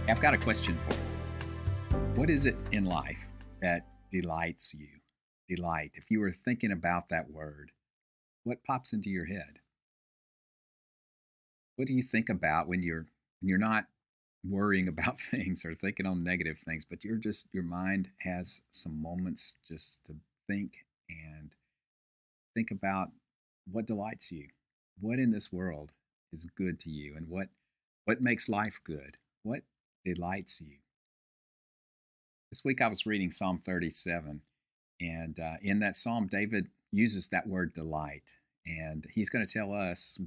I've got a question for you. What is it in life that delights you? Delight. If you were thinking about that word, what pops into your head? What do you think about when you're not worrying about things or thinking on negative things, but your mind has some moments just to think and think about what delights you? What in this world is good to you and what makes life good? What delights you? This week I was reading Psalm 37, and in that psalm, David uses that word delight, and he's going to tell us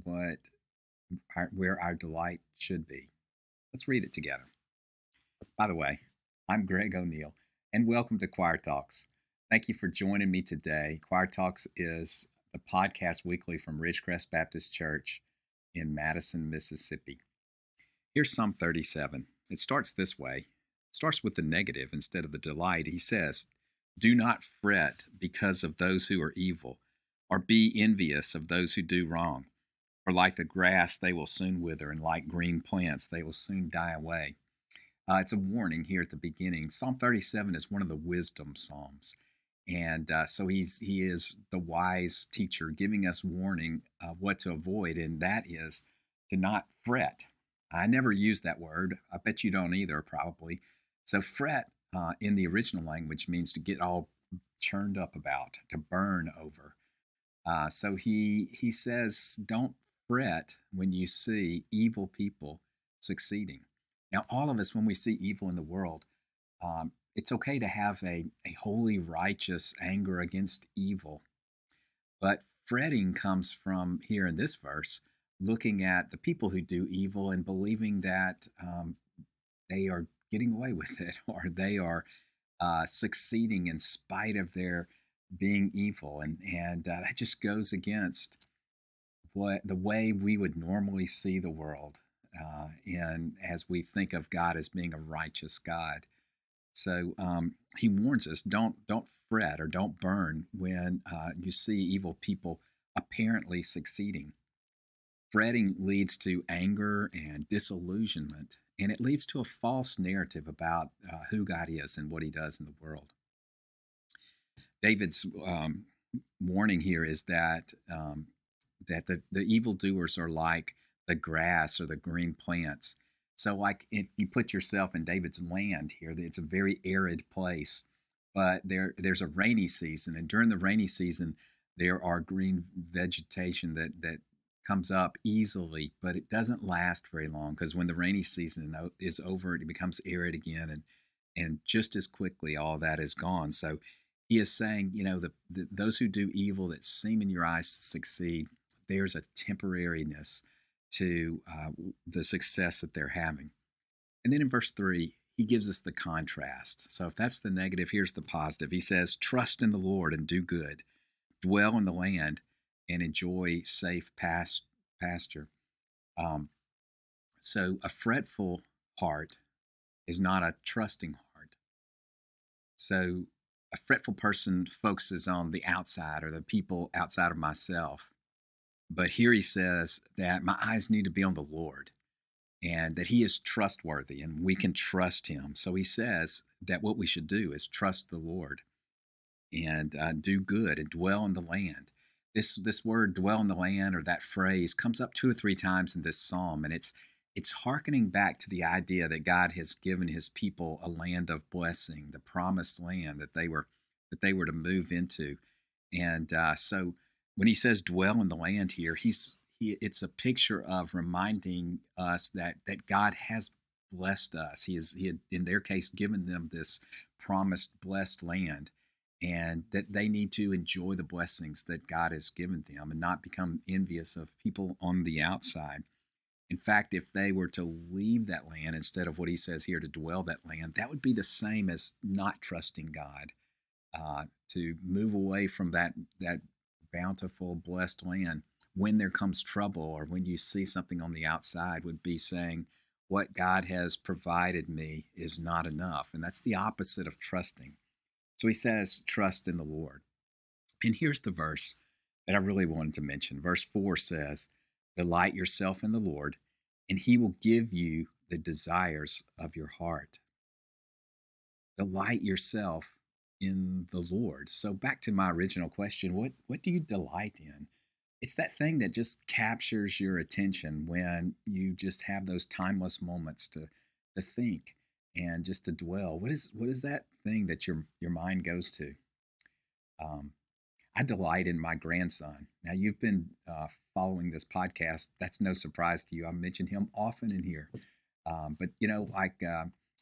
where our delight should be. Let's read it together. By the way, I'm Greg O'Neill, and welcome to Choir Talks. Thank you for joining me today. Choir Talks is the podcast weekly from Ridgecrest Baptist Church in Madison, Mississippi. Here's Psalm 37. It starts this way. It starts with the negative instead of the delight. He says, "Do not fret because of those who are evil, or be envious of those who do wrong. For like the grass, they will soon wither, and like green plants, they will soon die away." It's a warning here at the beginning. Psalm 37 is one of the wisdom psalms. And so he is the wise teacher giving us warning of what to avoid, and that is to not fret. I never use that word. I bet you don't either, probably. So fret in the original language means to get all churned up about, to burn over. So he says, don't fret when you see evil people succeeding. Now, all of us, when we see evil in the world, it's okay to have a holy, righteous anger against evil. But fretting comes from here in this verse, looking at the people who do evil and believing that they are getting away with it or they are succeeding in spite of their being evil. And that just goes against what the way we would normally see the world. And as we think of God as being a righteous God. So he warns us: don't fret or don't burn when you see evil people apparently succeeding. Fretting leads to anger and disillusionment, and it leads to a false narrative about who God is and what He does in the world. David's warning here is that the evildoers are like the grass or the green plants. So, like if you put yourself in David's land here, it's a very arid place, but there's a rainy season, and during the rainy season, there are green vegetation that comes up easily, but it doesn't last very long because when the rainy season is over, it becomes arid again, and just as quickly, all that is gone. So, he is saying, those who do evil that seem in your eyes to succeed, there's a temporariness to the success that they're having. And then in verse 3, he gives us the contrast. So if that's the negative, here's the positive. He says, "Trust in the Lord and do good, dwell in the land and enjoy safe pasture." Um, so a fretful heart is not a trusting heart. So a fretful person focuses on the outside or the people outside of myself. But here he says that my eyes need to be on the Lord and that He is trustworthy and we can trust Him. So he says that what we should do is trust the Lord and do good and dwell in the land. This word "dwell in the land" or that phrase comes up 2 or 3 times in this psalm, and it's hearkening back to the idea that God has given His people a land of blessing, the promised land that they were to move into. And so when he says "dwell in the land" here, it's a picture of reminding us that God has blessed us. He had in their case given them this promised blessed land, and that they need to enjoy the blessings that God has given them and not become envious of people on the outside. In fact, if they were to leave that land instead of what he says here to dwell that land, that would be the same as not trusting God. To move away from that bountiful, blessed land when there comes trouble or when you see something on the outside would be saying, what God has provided me is not enough. And that's the opposite of trusting. So he says, trust in the Lord. And here's the verse that I really wanted to mention. Verse 4 says, "Delight yourself in the Lord, and He will give you the desires of your heart. Delight yourself in the Lord. So back to my original question, what do you delight in? It's that thing that just captures your attention when you just have those timeless moments to think and just to dwell. What is that thing that your mind goes to? Um, I delight in my grandson. Now, you've been following this podcast. That's no surprise to you. I mention him often in here. But,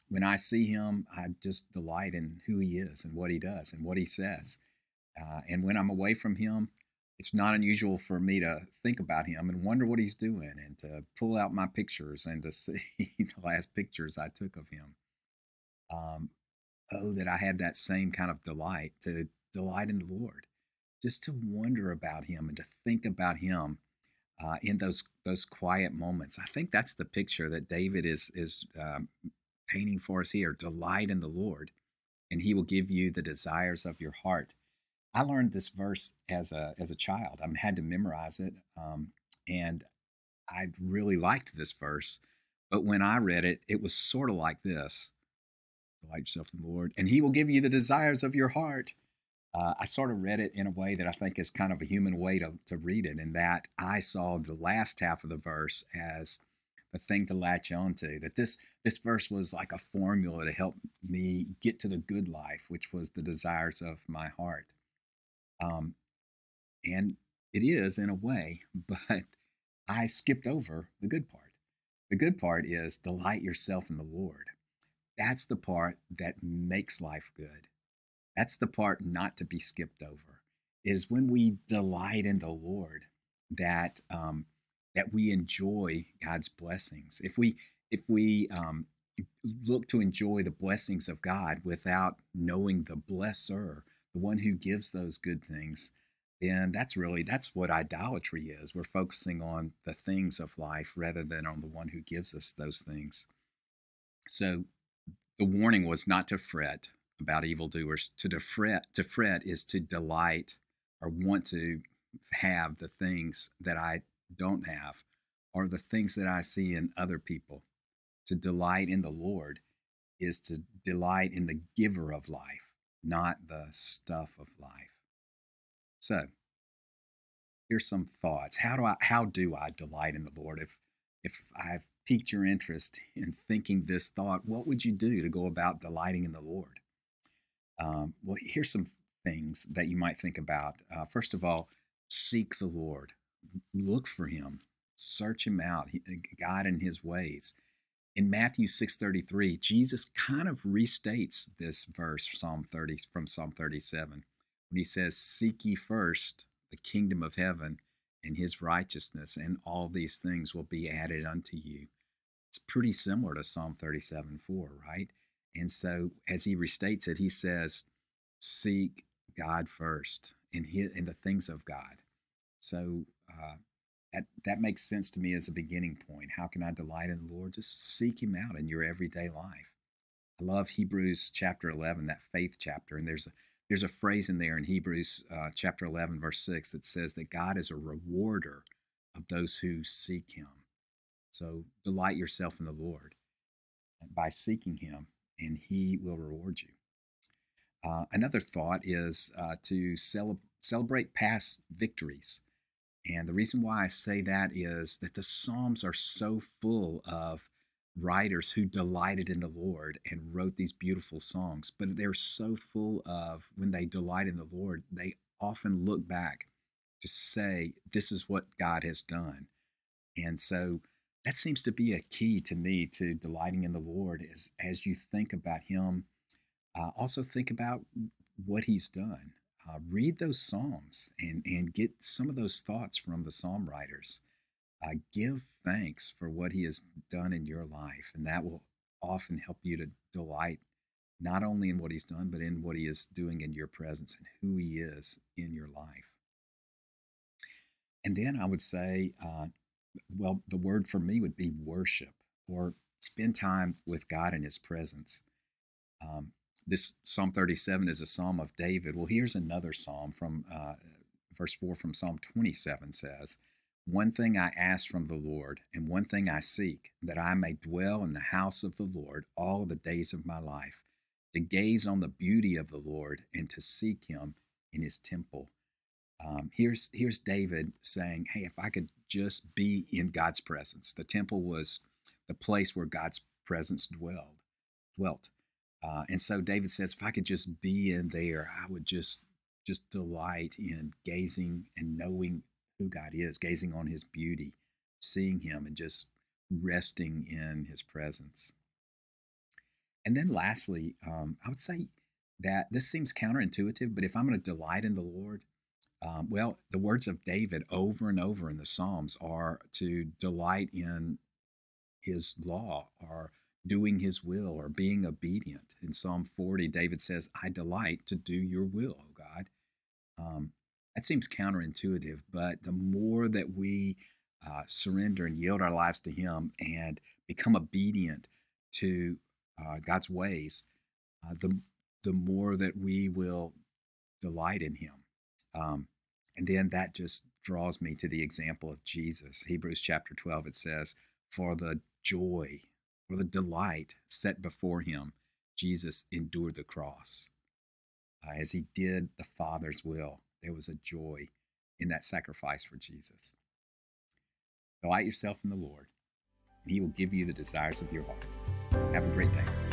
when I see him, I just delight in who he is and what he does and what he says. And when I'm away from him, it's not unusual for me to think about him and wonder what he's doing and to pull out my pictures and to see the last pictures I took of him. Um, oh, that I had that same kind of delight to delight in the Lord, just to wonder about Him and to think about Him in those quiet moments. I think that's the picture that David is painting for us here. Delight in the Lord, and He will give you the desires of your heart. I learned this verse as a child. I had to memorize it, and I really liked this verse. But when I read it, it was sort of like this: Delight yourself in the Lord, and He will give you the desires of your heart. I sort of read it in a way that I think is kind of a human way to read it, in that I saw the last half of the verse as the thing to latch on to. That this verse was like a formula to help me get to the good life, which was the desires of my heart. Um, and it is in a way, but I skipped over the good part. The good part is delight yourself in the Lord. That's the part that makes life good. That's the part not to be skipped over. Is when we delight in the Lord that that we enjoy God's blessings. If we look to enjoy the blessings of God without knowing the blesser, the one who gives those good things, then that's what idolatry is. We're focusing on the things of life rather than on the one who gives us those things. So the warning was not to fret about evildoers. To fret is to delight or want to have the things that I don't have or the things that I see in other people. To delight in the Lord is to delight in the giver of life, not the stuff of life. So here's some thoughts. How do I delight in the Lord? If I've piqued your interest in thinking this thought, what would you do to go about delighting in the Lord? Well, here's some things that you might think about. First of all, seek the Lord, look for Him, search Him out, God and His ways. In Matthew 6:33, Jesus kind of restates this verse from Psalm 37 when He says, "Seek ye first the kingdom of heaven and His righteousness, and all these things will be added unto you." It's pretty similar to Psalm 37:4, right? And so as he restates it, he says, seek God first in the things of God. So that makes sense to me as a beginning point. How can I delight in the Lord? Just seek Him out in your everyday life. I love Hebrews chapter 11, that faith chapter, and there's a phrase in there in Hebrews chapter 11, verse 6 that says that God is a rewarder of those who seek Him. So delight yourself in the Lord by seeking Him, and He will reward you. Another thought is to celebrate past victories. And the reason why I say that is that the Psalms are so full of writers who delighted in the Lord and wrote these beautiful songs. But they're so full of, when they delight in the Lord, they often look back to say, this is what God has done. And so that seems to be a key to me to delighting in the Lord, is as you think about Him, also think about what He's done. Read those Psalms and get some of those thoughts from the Psalm writers. Give thanks for what He has done in your life, and that will often help you to delight not only in what He's done, but in what He is doing in your presence and who He is in your life. And then I would say, well, the word for me would be worship, or spend time with God in His presence. Um, this Psalm 37 is a psalm of David. Well, here's another psalm from verse 4 from Psalm 27 says, One thing I ask from the Lord, and one thing I seek, that I may dwell in the house of the Lord all the days of my life, to gaze on the beauty of the Lord and to seek him in his temple. Here's David saying, "Hey, if I could just be in God's presence." The temple was the place where God's presence dwelt. And so David says, if I could just be in there, I would just delight in gazing and knowing who God is, gazing on his beauty, seeing him, and just resting in his presence. And then lastly, I would say that this seems counterintuitive, but if I'm going to delight in the Lord, well, the words of David over and over in the Psalms are to delight in his law, or doing his will, or being obedient. In Psalm 40, David says, I delight to do your will, O God. Um, that seems counterintuitive, but the more that we surrender and yield our lives to him and become obedient to God's ways, the more that we will delight in him. Um, and then that just draws me to the example of Jesus. Hebrews chapter 12, it says, for the joy, for the delight set before him, Jesus endured the cross. As he did the Father's will, there was a joy in that sacrifice for Jesus. Delight yourself in the Lord, and he will give you the desires of your heart. Have a great day.